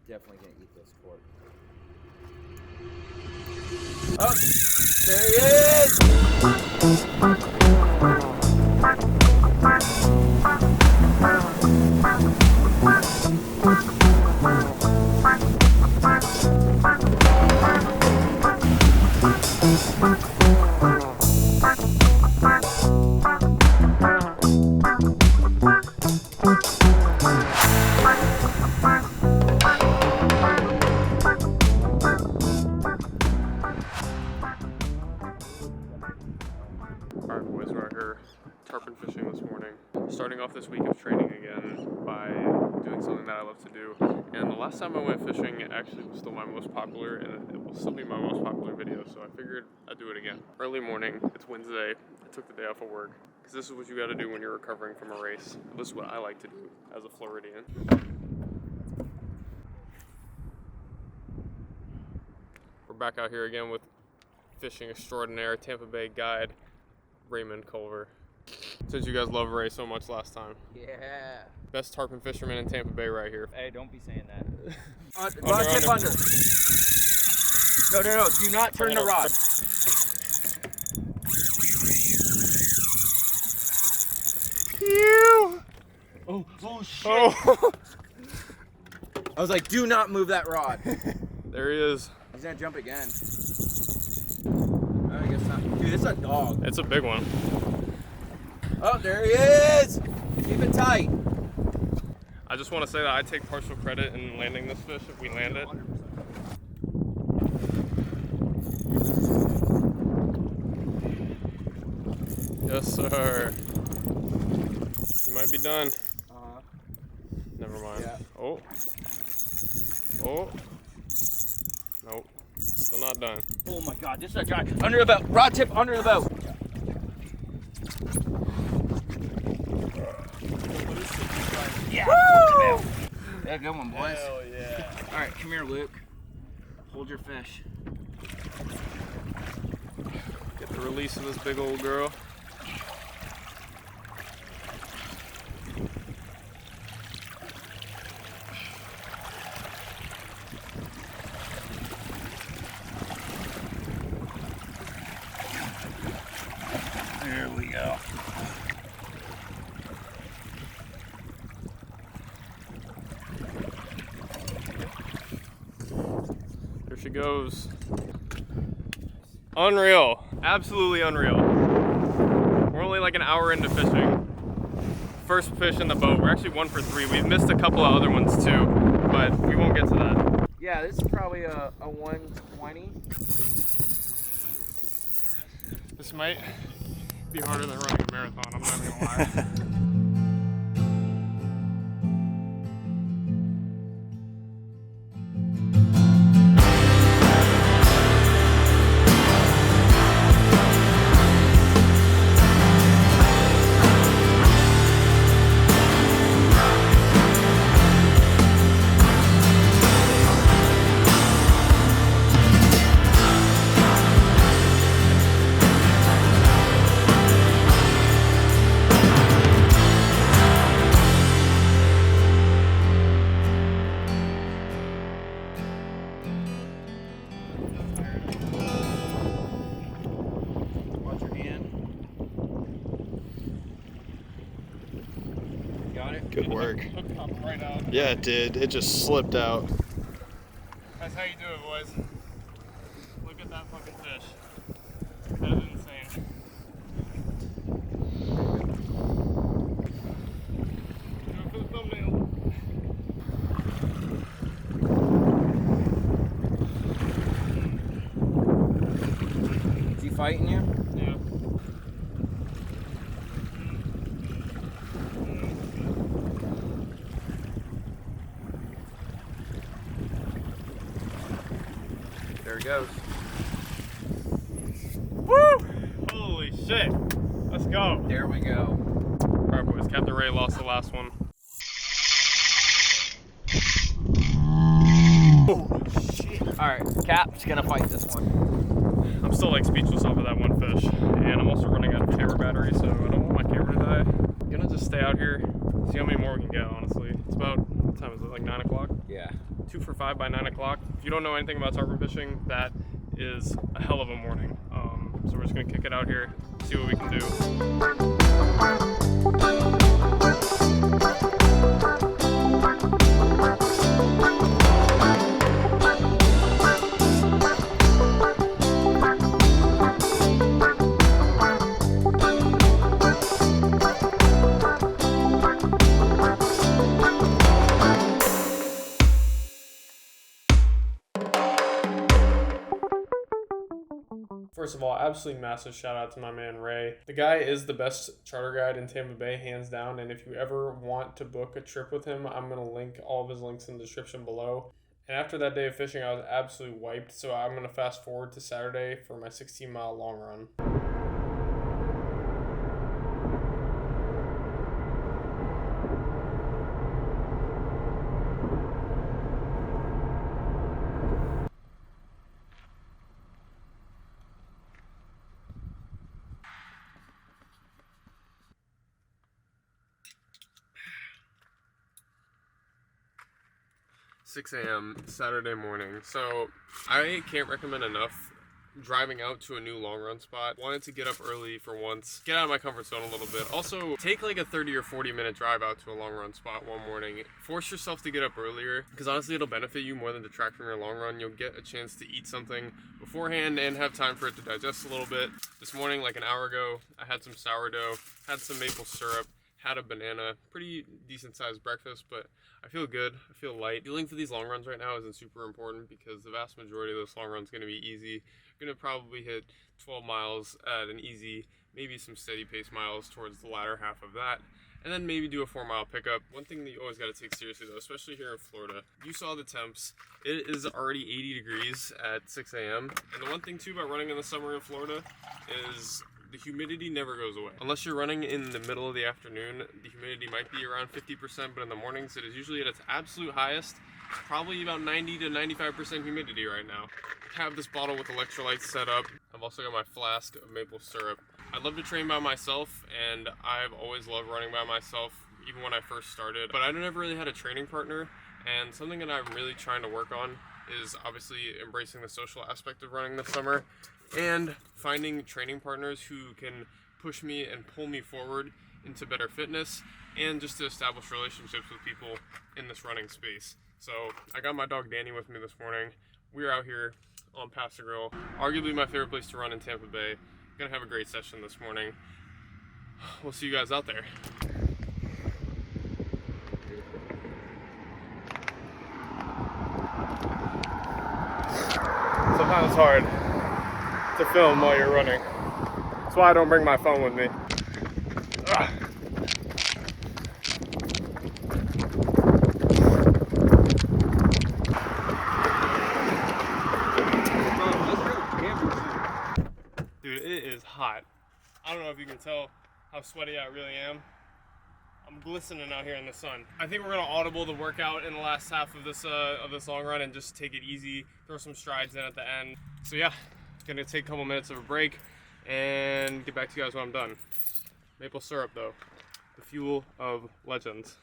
definitely gonna eat this cork. Oh, there he is! Alright boys, we're out here tarpon fishing this morning. Starting off this week of training again by doing something that I love to do. And the last time I went fishing actually was still my most popular, and it will still be my most popular video, so I figured I'd do it again. Early morning, it's Wednesday, I took the day off of work, because this is what you gotta do when you're recovering from a race. This is what I like to do as a Floridian. We're back out here again with fishing extraordinaire Tampa Bay guide, Raymond Culver. Since you guys loved Ray so much last time. Yeah. Best tarpon fisherman in Tampa Bay right here. Hey, don't be saying that. Rod tip under. No. Do not turn the rod. Ew. Oh shit. Oh. I was like, do not move that rod. There he is. He's gonna jump again. Oh, I guess not. Dude, it's a dog. It's a big one. Oh, there he is! Keep it tight. I just want to say that I take partial credit in landing this fish if we land it. 100%. Yes, sir. You might be done. Never mind. Yeah. Oh. Oh. Nope. Still not done. Oh my god, this is a giant. Under the boat. Rod tip under the boat. Yeah. Woo! Yeah, good one, boys. Hell yeah. All right, come here, Luke. Hold your fish. Get the release of this big old girl. There we go. There she goes. Unreal. Absolutely unreal. We're only like an hour into fishing. First fish in the boat. We're actually 1 for 3. We've missed a couple of other ones too, but we won't get to that. Yeah, this is probably a 120. This might be harder than running a marathon, I'm not even gonna lie. Good work. Hooked up right out. Yeah, it did. It just slipped out. That's how you do it, boys. Look at that fucking fish. That is insane. Do it for the thumbnail. Is he fighting you? Yeah. There he goes. Woo! Holy shit. Let's go. There we go. Alright boys, Captain Ray lost the last one. Oh shit. Alright, Cap's gonna fight this one. I'm still like speechless off of that one fish. And I'm also running out of camera battery, so I don't want my camera to die. I'm gonna just stay out here, see how many more we can get, honestly. It's about, what time is it, like 9 o'clock? Yeah. 2 for 5 by 9 o'clock. If you don't know anything about tarpon fishing, that is a hell of a morning. So we're just gonna kick it out here, see what we can do. 1st of all, absolutely massive shout out to my man Ray. The guy is the best charter guide in Tampa Bay, hands down, and if you ever want to book a trip with him, I'm going to link all of his links in the description below. And after that day of fishing, I was absolutely wiped, so I'm going to fast forward to Saturday for my 16-mile long run. 6 a.m. Saturday morning. So I can't recommend enough driving out to a new long run spot. Wanted to get up early for once, get out of my comfort zone a little bit. Also, take like a 30 or 40 minute drive out to a long run spot one morning. Force yourself to get up earlier, because honestly it'll benefit you more than detract from your long run. You'll get a chance to eat something beforehand and have time for it to digest a little bit. This morning, like an hour ago, I had some sourdough, had some maple syrup, had a banana, pretty decent sized breakfast, but I feel good, I feel light. Fueling for these long runs right now isn't super important because the vast majority of this long run is going to be easy. I'm going to probably hit 12 miles at an easy, maybe some steady pace miles towards the latter half of that, and then maybe do a 4-mile pickup. One thing that you always got to take seriously though, especially here in Florida, you saw the temps. It is already 80 degrees at 6 a.m. And the one thing too about running in the summer in Florida is the humidity never goes away. Unless you're running in the middle of the afternoon, the humidity might be around 50%, but in the mornings it is usually at its absolute highest, probably about 90 to 95% humidity right now. I have this bottle with electrolytes set up. I've also got my flask of maple syrup. I love to train by myself, and I've always loved running by myself, even when I first started, but I never really had a training partner, and something that I'm really trying to work on is obviously embracing the social aspect of running this summer and finding training partners who can push me and pull me forward into better fitness and just to establish relationships with people in this running space. So I got my dog Danny with me this morning. We're out here on Pass the Grill, arguably my favorite place to run in Tampa Bay. Gonna have a great session this morning. We'll see you guys out there. Sometimes it's hard to film while you're running. That's why I don't bring my phone with me. Ugh. Dude, it is hot. I don't know if you can tell how sweaty I really am. I'm glistening out here in the sun. I think we're gonna audible the workout in the last half of this long run and just take it easy, throw some strides in at the end. So yeah, gonna take a couple minutes of a break and get back to you guys when I'm done. Maple syrup though, the fuel of legends.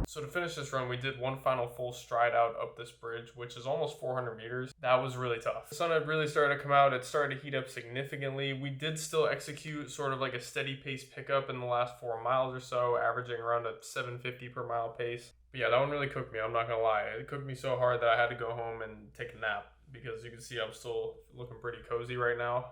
So to finish this run, we did one final full stride out up this bridge, which is almost 400 meters. That was really tough. The sun had really started to come out. It started to heat up significantly. We did still execute sort of like a steady pace pickup in the last 4 miles or so, averaging around a 750 per mile pace. But yeah, that one really cooked me. I'm not gonna lie. It cooked me so hard that I had to go home and take a nap because you can see I'm still looking pretty cozy right now.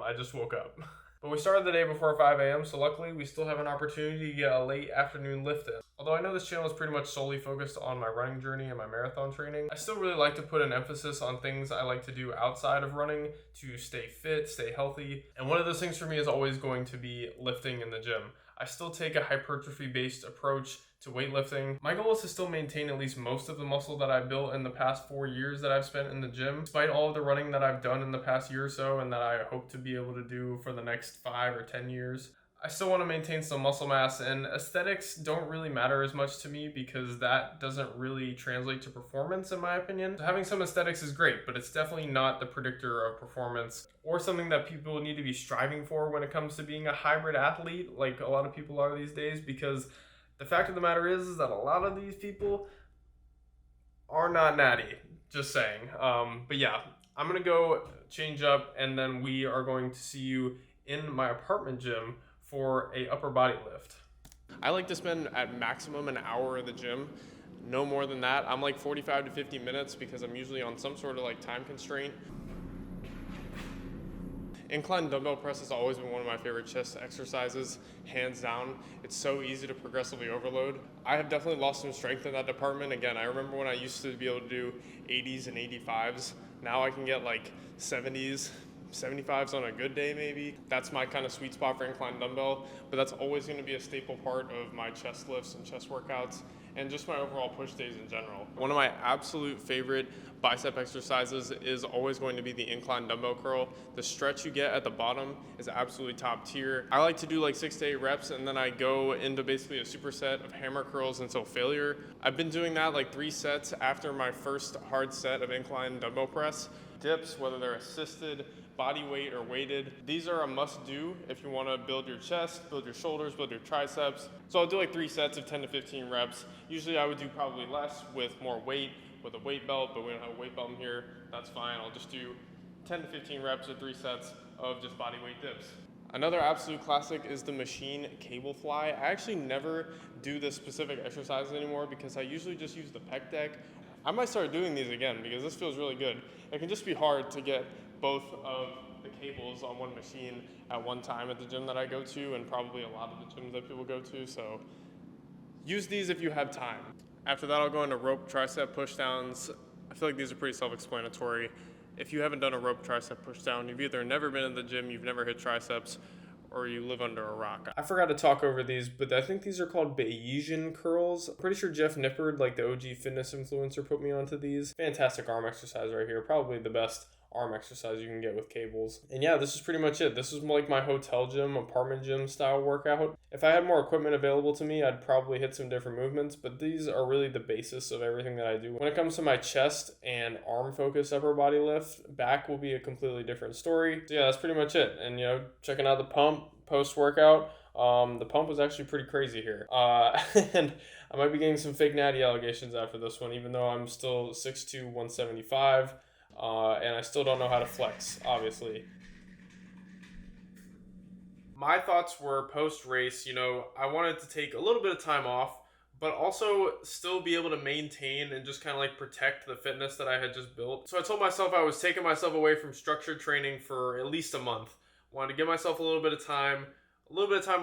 I just woke up. But we started the day before 5 a.m., so luckily we still have an opportunity to get a late afternoon lift in. Although I know this channel is pretty much solely focused on my running journey and my marathon training, I still really like to put an emphasis on things I like to do outside of running to stay fit, stay healthy. And one of those things for me is always going to be lifting in the gym. I still take a hypertrophy-based approach to weightlifting. My goal is to still maintain at least most of the muscle that I've built in the past 4 years that I've spent in the gym, despite all of the running that I've done in the past year or so and that I hope to be able to do for the next 5 or 10 years. I still want to maintain some muscle mass, and aesthetics don't really matter as much to me because that doesn't really translate to performance in my opinion. So having some aesthetics is great, but it's definitely not the predictor of performance or something that people need to be striving for when it comes to being a hybrid athlete like a lot of people are these days, because the fact of the matter is that a lot of these people are not natty, just saying. But yeah, I'm gonna go change up and then we are going to see you in my apartment gym for a upper body lift. I like to spend at maximum an hour in the gym. No more than that. I'm like 45 to 50 minutes because I'm usually on some sort of like time constraint. Incline dumbbell press has always been one of my favorite chest exercises, hands down. It's so easy to progressively overload. I have definitely lost some strength in that department. Again, I remember when I used to be able to do 80s and 85s. Now I can get like 70s, 75s on a good day maybe. That's my kind of sweet spot for incline dumbbell, but that's always going to be a staple part of my chest lifts and chest workouts and just my overall push days in general. One of my absolute favorite bicep exercises is always going to be the incline dumbbell curl. The stretch you get at the bottom is absolutely top tier. I like to do like 6 to 8 reps and then I go into basically a superset of hammer curls until failure. I've been doing that like 3 sets after my first hard set of incline dumbbell press. Dips, whether they're assisted, body weight, or weighted, these are a must do if you want to build your chest, build your shoulders, build your triceps. So I'll do like 3 sets of 10 to 15 reps. Usually I would do probably less with more weight, with a weight belt, but we don't have a weight belt in here. That's fine. I'll just do 10 to 15 reps or 3 sets of just body weight dips. Another absolute classic is the machine cable fly. I actually never do this specific exercise anymore because I usually just use the pec deck. I might start doing these again because this feels really good. It can just be hard to get both of the cables on one machine at one time at the gym that I go to, and probably a lot of the gyms that people go to, so use these if you have time. After that, I'll go into rope tricep pushdowns. I feel like these are pretty self-explanatory. If you haven't done a rope tricep pushdown, you've either never been in the gym, you've never hit triceps, or you live under a rock. I forgot to talk over these, but I think these are called Bayesian curls. I'm pretty sure Jeff Nippard, like the OG fitness influencer, put me onto these. Fantastic arm exercise right here. Probably the best arm exercise you can get with cables. And yeah, this is pretty much it. This is like my hotel gym, apartment gym style workout. If I had more equipment available to me, I'd probably hit some different movements, but these are really the basis of everything that I do. When it comes to my chest and arm focused upper body lift, back will be a completely different story. So yeah, that's pretty much it. And checking out the pump post workout. The pump was actually pretty crazy here. And I might be getting some fake natty allegations after this one, even though I'm still 6'2", 175. And I still don't know how to flex, obviously. My thoughts were post-race, I wanted to take a little bit of time off, but also still be able to maintain and just kind of like protect the fitness that I had just built. So I told myself I was taking myself away from structured training for at least a month. Wanted to give myself a little bit of time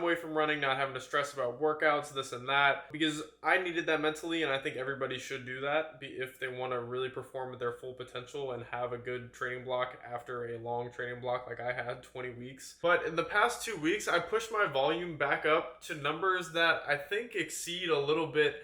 away from running, not having to stress about workouts, this and that, because I needed that mentally, and I think everybody should do that if they want to really perform at their full potential and have a good training block after a long training block like I had, 20 weeks. But in the past 2 weeks, I pushed my volume back up to numbers that I think exceed a little bit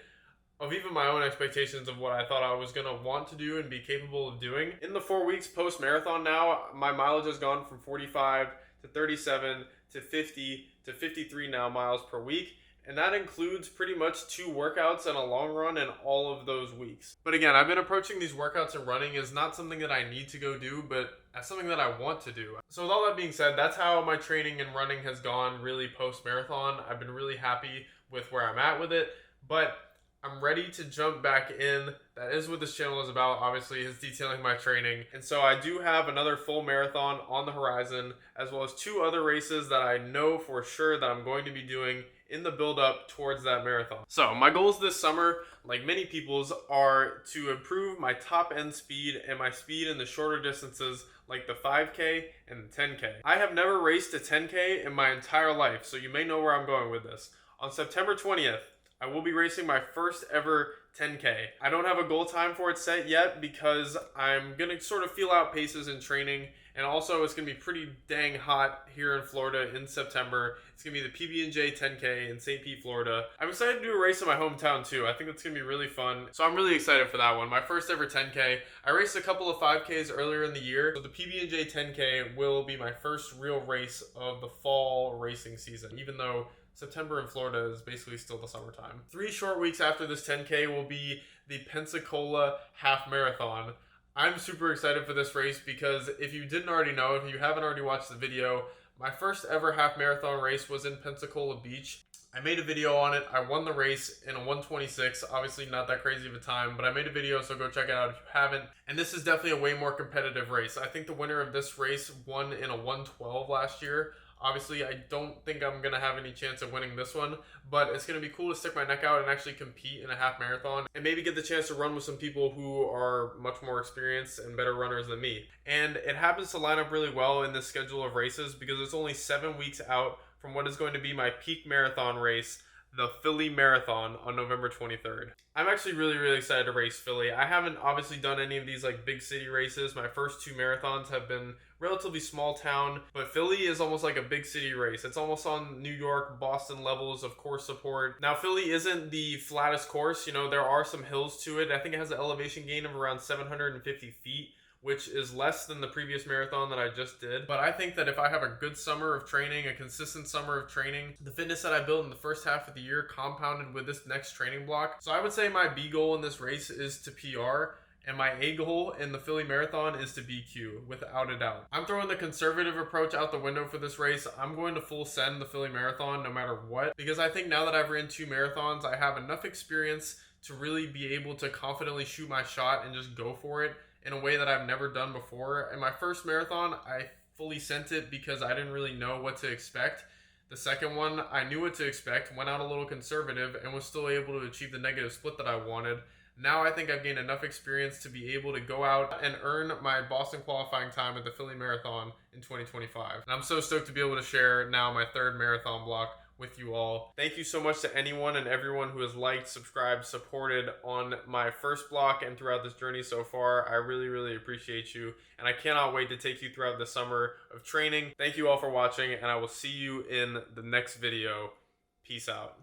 of even my own expectations of what I thought I was going to want to do and be capable of doing. In the 4 weeks post-marathon now, my mileage has gone from 45 to 37 to 50 to 53 now miles per week, and that includes pretty much 2 workouts and a long run in all of those weeks. But again, I've been approaching these workouts and running as not something that I need to go do, but as something that I want to do. So with all that being said, that's how my training and running has gone really post-marathon. I've been really happy with where I'm at with it, but I'm ready to jump back in. That is what this channel is about, obviously, is detailing my training. And so I do have another full marathon on the horizon, as well as 2 other races that I know for sure that I'm going to be doing in the build up towards that marathon. So my goals this summer, like many people's, are to improve my top end speed and my speed in the shorter distances like the 5K and the 10K. I have never raced a 10K in my entire life, so you may know where I'm going with this. On September 20th, I will be racing my first ever 10K. I don't have a goal time for it set yet because I'm going to sort of feel out paces in training And also, it's going to be pretty dang hot here in Florida in September. It's going to be the PB&J 10K in St. Pete, Florida. I'm excited to do a race in my hometown too. I think it's going to be really fun. So I'm really excited for that one. My first ever 10K. I raced a couple of 5Ks earlier in the year. So the PB&J 10K will be my first real race of the fall racing season, even though September in Florida is basically still the summertime. 3 short weeks after this 10K will be the Pensacola Half Marathon. I'm super excited for this race because if you didn't already know, if you haven't already watched the video, my first ever half marathon race was in Pensacola Beach. I made a video on it. I won the race in a 1:26. Obviously not that crazy of a time, but I made a video, so go check it out if you haven't. And this is definitely a way more competitive race. I think the winner of this race won in a 1:12 last year. Obviously, I don't think I'm going to have any chance of winning this one, but it's going to be cool to stick my neck out and actually compete in a half marathon and maybe get the chance to run with some people who are much more experienced and better runners than me. And it happens to line up really well in this schedule of races because it's only 7 weeks out from what is going to be my peak marathon race, the Philly Marathon, on November 23rd. I'm actually really excited to race Philly. I haven't obviously done any of these like big city races. My first 2 marathons have been relatively small town, but Philly is almost like a big city race. It's almost on New York, Boston levels of course support. Now Philly isn't the flattest course, you know, there are some hills to it. I think it has an elevation gain of around 750 feet, which is less than the previous marathon that I just did. But I think that if I have a good summer of training, a consistent summer of training, the fitness that I built in the first half of the year compounded with this next training block. So I would say my B goal in this race is to PR, and my A goal in the Philly Marathon is to BQ, without a doubt. I'm throwing the conservative approach out the window for this race. I'm going to full send the Philly Marathon no matter what, because I think now that I've ran 2 marathons, I have enough experience to really be able to confidently shoot my shot and just go for it in a way that I've never done before. In my first marathon, I fully sent it because I didn't really know what to expect. The second one, I knew what to expect, went out a little conservative, and was still able to achieve the negative split that I wanted. Now I think I've gained enough experience to be able to go out and earn my Boston qualifying time at the Philly Marathon in 2025. And I'm so stoked to be able to share now my 3rd marathon block with you all. Thank you so much to anyone and everyone who has liked, subscribed, supported on my first block and throughout this journey so far. I really appreciate you, and I cannot wait to take you throughout the summer of training. Thank you all for watching, and I will see you in the next video. Peace out.